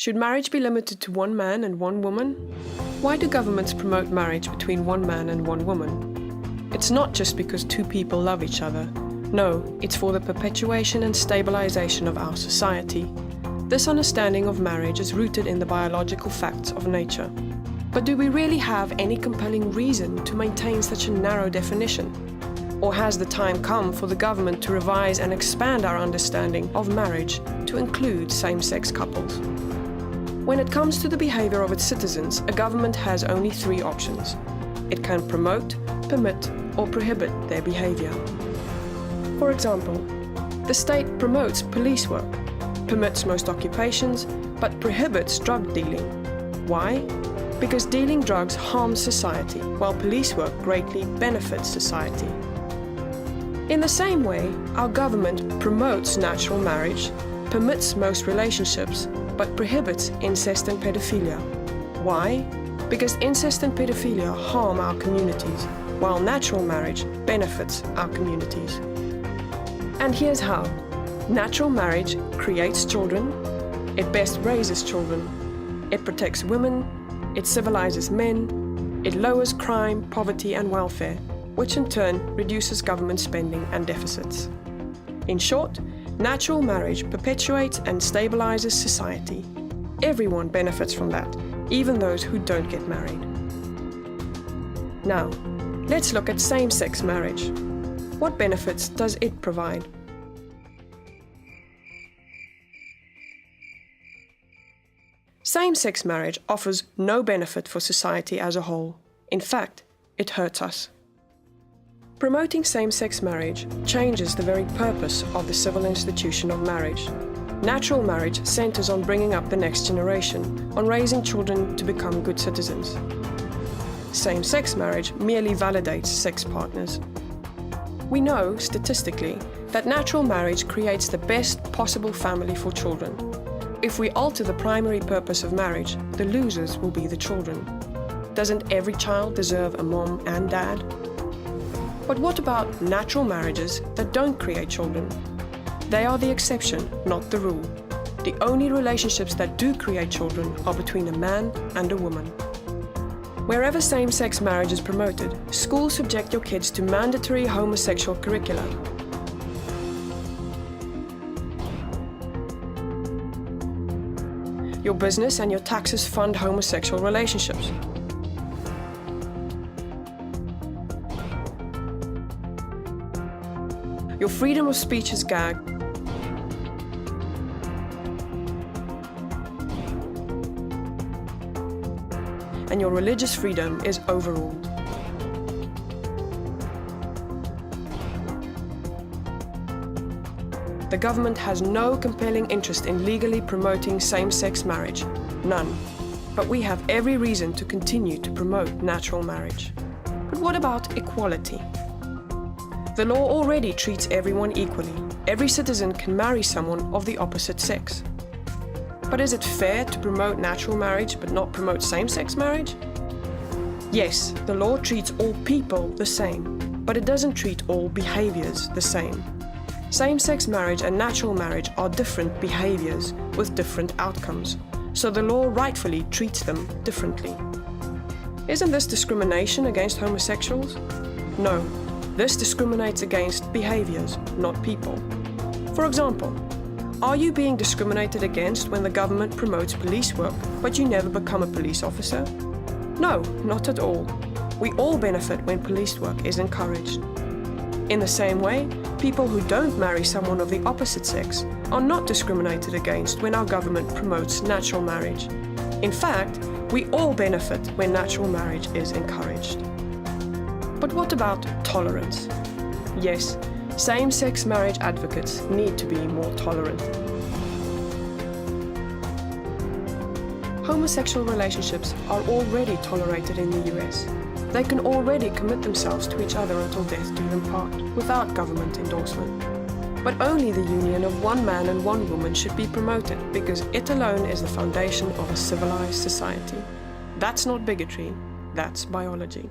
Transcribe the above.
Should marriage be limited to one man and one woman? Why do governments promote marriage between one man and one woman? It's not just because two people love each other. No, it's for the perpetuation and stabilization of our society. This understanding of marriage is rooted in the biological facts of nature. But do we really have any compelling reason to maintain such a narrow definition? Or has the time come for the government to revise and expand our understanding of marriage to include same-sex couples? When it comes to the behavior of its citizens, a government has only three options. It can promote, permit, or prohibit their behavior. For example, the state promotes police work, permits most occupations, but prohibits drug dealing. Why? Because dealing drugs harms society, while police work greatly benefits society. In the same way, our government promotes natural marriage, permits most relationships, but prohibits incest and pedophilia. Why? Because incest and pedophilia harm our communities, while natural marriage benefits our communities. And here's how. Natural marriage creates children, it best raises children, it protects women, it civilizes men, it lowers crime, poverty and welfare, which in turn reduces government spending and deficits. In short, natural marriage perpetuates and stabilizes society. Everyone benefits from that, even those who don't get married. Now, let's look at same-sex marriage. What benefits does it provide? Same-sex marriage offers no benefit for society as a whole. In fact, it hurts us. Promoting same-sex marriage changes the very purpose of the civil institution of marriage. Natural marriage centers on bringing up the next generation, on raising children to become good citizens. Same-sex marriage merely validates sex partners. We know, statistically, that natural marriage creates the best possible family for children. If we alter the primary purpose of marriage, the losers will be the children. Doesn't every child deserve a mom and dad? But what about natural marriages that don't create children? They are the exception, not the rule. The only relationships that do create children are between a man and a woman. Wherever same-sex marriage is promoted, schools subject your kids to mandatory homosexual curricula. Your business and your taxes fund homosexual relationships. Your freedom of speech is gagged. And your religious freedom is overruled. The government has no compelling interest in legally promoting same-sex marriage. None. But we have every reason to continue to promote natural marriage. But what about equality? The law already treats everyone equally. Every citizen can marry someone of the opposite sex. But is it fair to promote natural marriage but not promote same-sex marriage? Yes, the law treats all people the same, but it doesn't treat all behaviors the same. Same-sex marriage and natural marriage are different behaviors with different outcomes, so the law rightfully treats them differently. Isn't this discrimination against homosexuals? No. This discriminates against behaviors, not people. For example, are you being discriminated against when the government promotes police work, but you never become a police officer? No, not at all. We all benefit when police work is encouraged. In the same way, people who don't marry someone of the opposite sex are not discriminated against when our government promotes natural marriage. In fact, we all benefit when natural marriage is encouraged. But what about tolerance? Yes, same-sex marriage advocates need to be more tolerant. Homosexual relationships are already tolerated in the US. They can already commit themselves to each other until death do them part, without government endorsement. But only the union of one man and one woman should be promoted, because it alone is the foundation of a civilized society. That's not bigotry, that's biology.